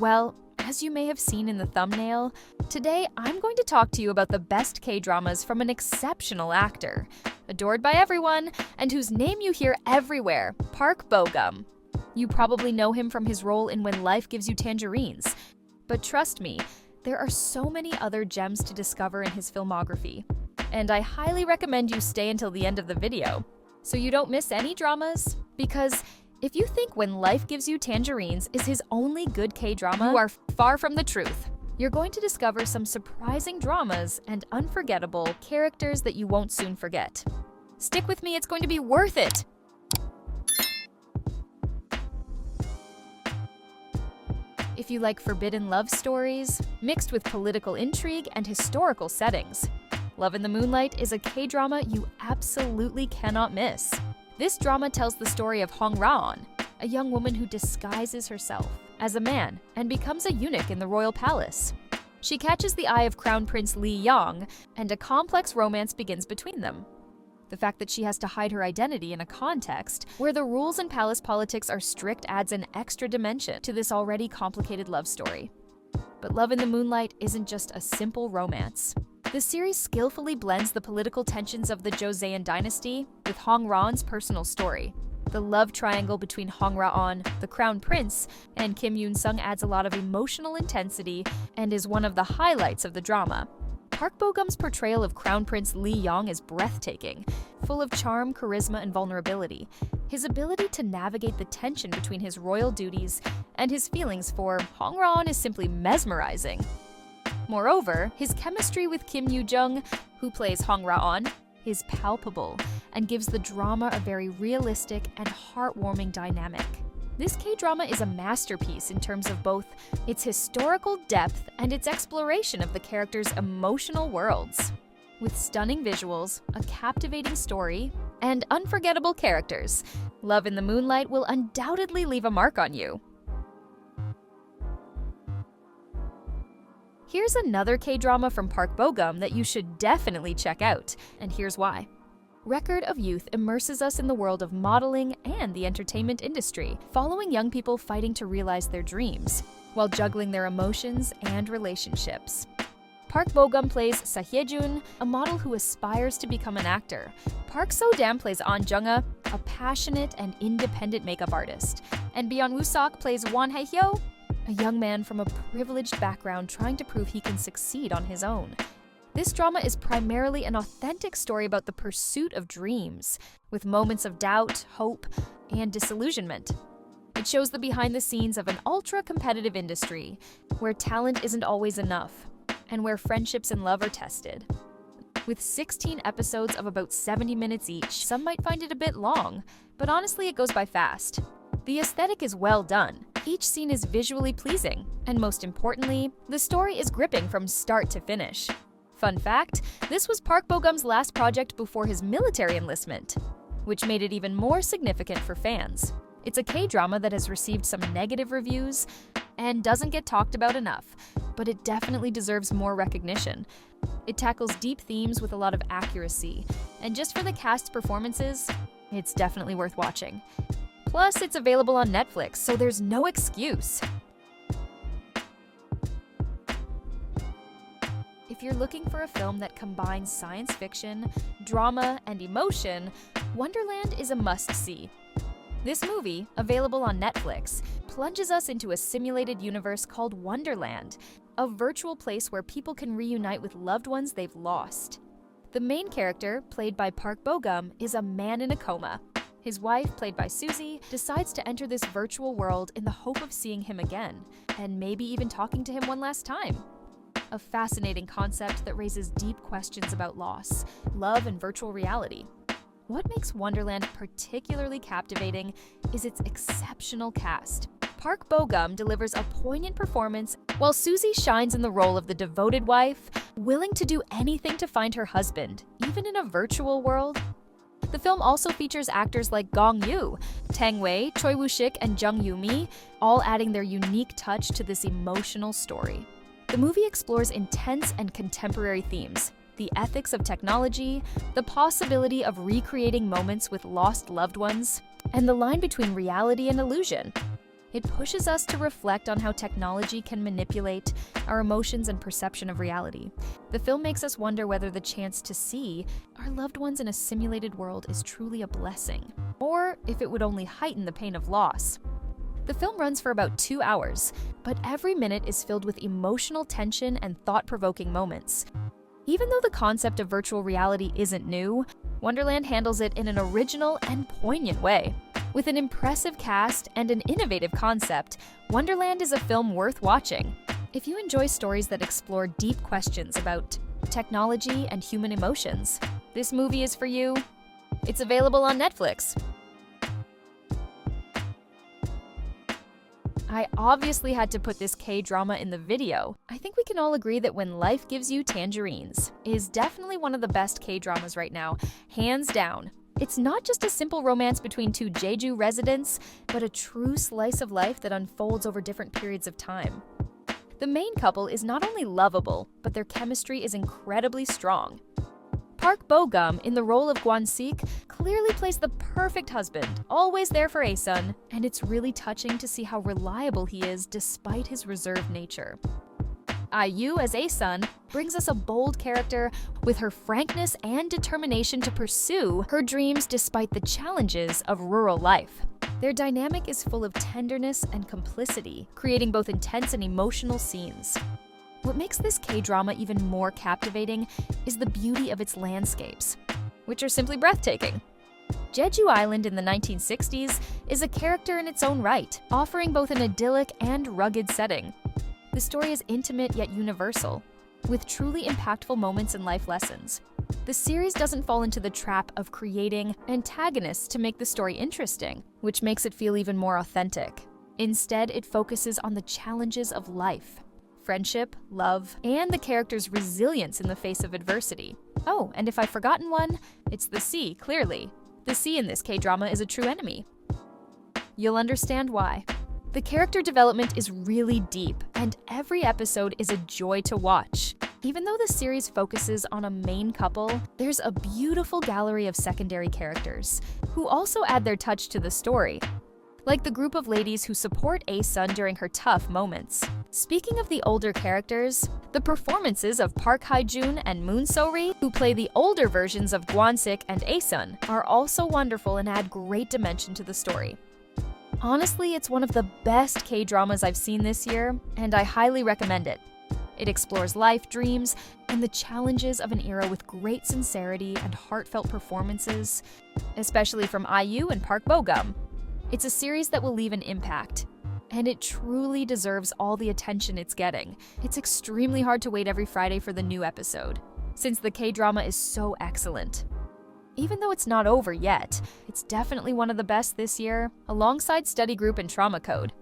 Well, as you may have seen in the thumbnail, today I'm going to talk to you about the best K-dramas from an exceptional actor, adored by everyone, and whose name you hear everywhere, Park Bo-gum. You probably know him from his role in When Life Gives You Tangerines, but trust me, there are so many other gems to discover in his filmography, and I highly recommend you stay until the end of the video, so you don't miss any dramas, because if you think When Life Gives You Tangerines is his only good K-drama, you are far from the truth. You're going to discover some surprising dramas and unforgettable characters that you won't soon forget. Stick with me, it's going to be worth it! If you like forbidden love stories, mixed with political intrigue and historical settings, Love in the Moonlight is a K-drama you absolutely cannot miss. This drama tells the story of Hong Ra-on, a young woman who disguises herself as a man and becomes a eunuch in the royal palace. She catches the eye of Crown Prince Lee Yang, and a complex romance begins between them. The fact that she has to hide her identity in a context where the rules and palace politics are strict adds an extra dimension to this already complicated love story. But Love in the Moonlight isn't just a simple romance. The series skillfully blends the political tensions of the Joseon dynasty with Hong Ra-on's personal story. The love triangle between Hong Ra-on, the crown prince, and Kim Yoon-sung adds a lot of emotional intensity and is one of the highlights of the drama. Park Bo-gum's portrayal of Crown Prince Lee Yang is breathtaking, full of charm, charisma, and vulnerability. His ability to navigate the tension between his royal duties and his feelings for Hong Ra-on is simply mesmerizing. Moreover, his chemistry with Kim Yoo-jung, who plays Hong Ra-on, is palpable and gives the drama a very realistic and heartwarming dynamic. This K-drama is a masterpiece in terms of both its historical depth and its exploration of the characters' emotional worlds. With stunning visuals, a captivating story, and unforgettable characters, Love in the Moonlight will undoubtedly leave a mark on you. Here's another K-drama from Park Bo-gum that you should definitely check out, and here's why. Record of Youth immerses us in the world of modeling and the entertainment industry, following young people fighting to realize their dreams, while juggling their emotions and relationships. Park Bo-gum plays Sa Hye-jun, a model who aspires to become an actor. Park So-dam plays An Jung-ah, a passionate and independent makeup artist. And Byun Woo-sok plays Won Hae-hyo, a young man from a privileged background trying to prove he can succeed on his own. This drama is primarily an authentic story about the pursuit of dreams, with moments of doubt, hope, and disillusionment. It shows the behind the scenes of an ultra-competitive industry, where talent isn't always enough, and where friendships and love are tested. With 16 episodes of about 70 minutes each, some might find it a bit long, but honestly it goes by fast. The aesthetic is well done. Each scene is visually pleasing, and most importantly, the story is gripping from start to finish. Fun fact, this was Park Bo-gum's last project before his military enlistment, which made it even more significant for fans. It's a K-drama that has received some negative reviews and doesn't get talked about enough, but it definitely deserves more recognition. It tackles deep themes with a lot of accuracy, and just for the cast's performances, it's definitely worth watching. Plus, it's available on Netflix, so there's no excuse. If you're looking for a film that combines science fiction, drama, and emotion, Wonderland is a must-see. This movie, available on Netflix, plunges us into a simulated universe called Wonderland, a virtual place where people can reunite with loved ones they've lost. The main character, played by Park Bo-gum, is a man in a coma. His wife, played by Suzy, decides to enter this virtual world in the hope of seeing him again, and maybe even talking to him one last time. A fascinating concept that raises deep questions about loss, love, and virtual reality. What makes Wonderland particularly captivating is its exceptional cast. Park Bo-gum delivers a poignant performance, while Suzy shines in the role of the devoted wife, willing to do anything to find her husband, even in a virtual world. The film also features actors like Gong Yoo, Tang Wei, Choi Woo-shik, and Jung Yoo-mi, all adding their unique touch to this emotional story. The movie explores intense and contemporary themes, the ethics of technology, the possibility of recreating moments with lost loved ones, and the line between reality and illusion. It pushes us to reflect on how technology can manipulate our emotions and perception of reality. The film makes us wonder whether the chance to see our loved ones in a simulated world is truly a blessing, or if it would only heighten the pain of loss. The film runs for about 2 hours, but every minute is filled with emotional tension and thought-provoking moments. Even though the concept of virtual reality isn't new, Wonderland handles it in an original and poignant way. With an impressive cast and an innovative concept, Wonderland is a film worth watching. If you enjoy stories that explore deep questions about technology and human emotions, this movie is for you. It's available on Netflix. I obviously had to put this K-drama in the video. I think we can all agree that When Life Gives You Tangerines is definitely one of the best K-dramas right now, hands down. It's not just a simple romance between two Jeju residents, but a true slice of life that unfolds over different periods of time. The main couple is not only lovable, but their chemistry is incredibly strong. Park Bo-gum, in the role of Gwon-sik, clearly plays the perfect husband, always there for Ae-sun, and it's really touching to see how reliable he is despite his reserved nature. IU as Ae-sun brings us a bold character with her frankness and determination to pursue her dreams despite the challenges of rural life. Their dynamic is full of tenderness and complicity, creating both intense and emotional scenes. What makes this K-drama even more captivating is the beauty of its landscapes, which are simply breathtaking. Jeju Island in the 1960s is a character in its own right, offering both an idyllic and rugged setting. The story is intimate yet universal, with truly impactful moments and life lessons. The series doesn't fall into the trap of creating antagonists to make the story interesting, which makes it feel even more authentic. Instead, it focuses on the challenges of life, friendship, love, and the character's resilience in the face of adversity. Oh, and if I've forgotten one, it's the sea, clearly. The sea in this K-drama is a true enemy. You'll understand why. The character development is really deep, and every episode is a joy to watch. Even though the series focuses on a main couple, there's a beautiful gallery of secondary characters, who also add their touch to the story, like the group of ladies who support Ae-sun during her tough moments. Speaking of the older characters, the performances of Park Hae-jun and Moon So-ri, who play the older versions of Gwon-sik and Ae-sun, are also wonderful and add great dimension to the story. Honestly, it's one of the best K-dramas I've seen this year, and I highly recommend it. It explores life, dreams, and the challenges of an era with great sincerity and heartfelt performances, especially from IU and Park Bo-gum. It's a series that will leave an impact, and it truly deserves all the attention it's getting. It's extremely hard to wait every Friday for the new episode, since the K-drama is so excellent. Even though it's not over yet, it's definitely one of the best this year, alongside Study Group and Trauma Code.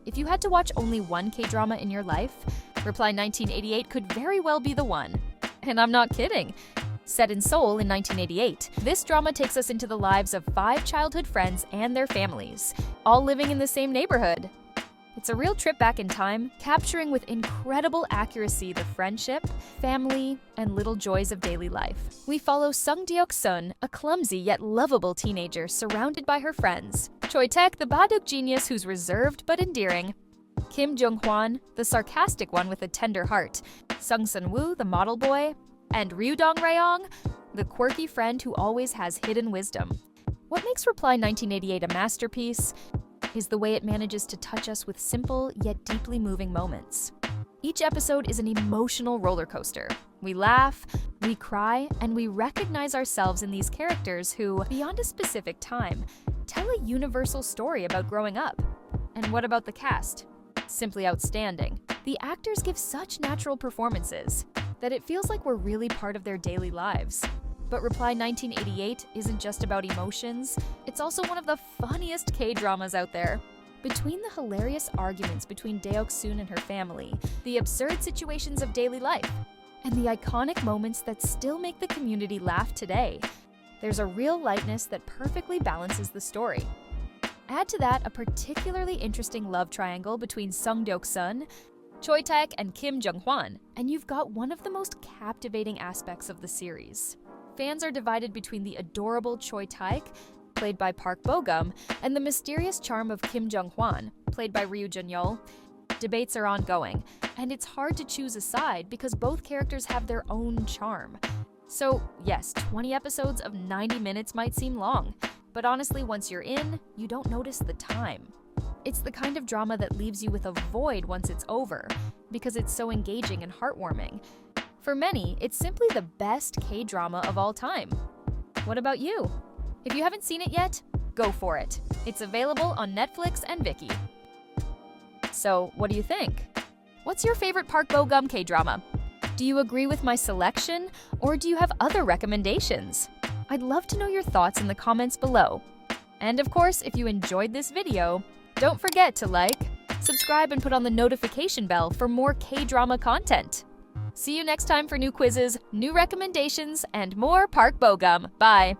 If you had to watch only one K-drama in your life, Reply 1988 could very well be the one. And I'm not kidding. Set in Seoul in 1988, this drama takes us into the lives of 5 childhood friends and their families, all living in the same neighborhood. It's a real trip back in time, capturing with incredible accuracy the friendship, family, and little joys of daily life. We follow Sung Deok-sun, a clumsy yet lovable teenager surrounded by her friends, Choi Taek, the baduk genius who's reserved but endearing, Kim Jung-hwan, the sarcastic one with a tender heart, Sung Sun-woo, the model boy, and Ryu Dong-raeong, the quirky friend who always has hidden wisdom. What makes Reply 1988 a masterpiece is the way it manages to touch us with simple yet deeply moving moments. Each episode is an emotional roller coaster. We laugh, we cry, and we recognize ourselves in these characters who, beyond a specific time, tell a universal story about growing up. And what about the cast? Simply outstanding. The actors give such natural performances that it feels like we're really part of their daily lives. But Reply 1988 isn't just about emotions, it's also one of the funniest K-dramas out there. Between the hilarious arguments between Deok-sun and her family, the absurd situations of daily life, and the iconic moments that still make the community laugh today, there's a real lightness that perfectly balances the story. Add to that a particularly interesting love triangle between Sung Deok-sun, Choi Taek, and Kim Jung-hwan, and you've got one of the most captivating aspects of the series. Fans are divided between the adorable Choi Taek played by Park Bo-gum, and the mysterious charm of Kim Jung-hwan, played by Ryu Jun-yeol. Debates are ongoing, and it's hard to choose a side because both characters have their own charm. So yes, 20 episodes of 90 minutes might seem long, but honestly, once you're in, you don't notice the time. It's the kind of drama that leaves you with a void once it's over, because it's so engaging and heartwarming. For many, it's simply the best K-drama of all time. What about you? If you haven't seen it yet, go for it. It's available on Netflix and Viki. So, what do you think? What's your favorite Park Bo-gum K-drama? Do you agree with my selection, or do you have other recommendations? I'd love to know your thoughts in the comments below. And of course, if you enjoyed this video, don't forget to like, subscribe, and put on the notification bell for more K-drama content. See you next time for new quizzes, new recommendations, and more Park Bo-gum. Bye!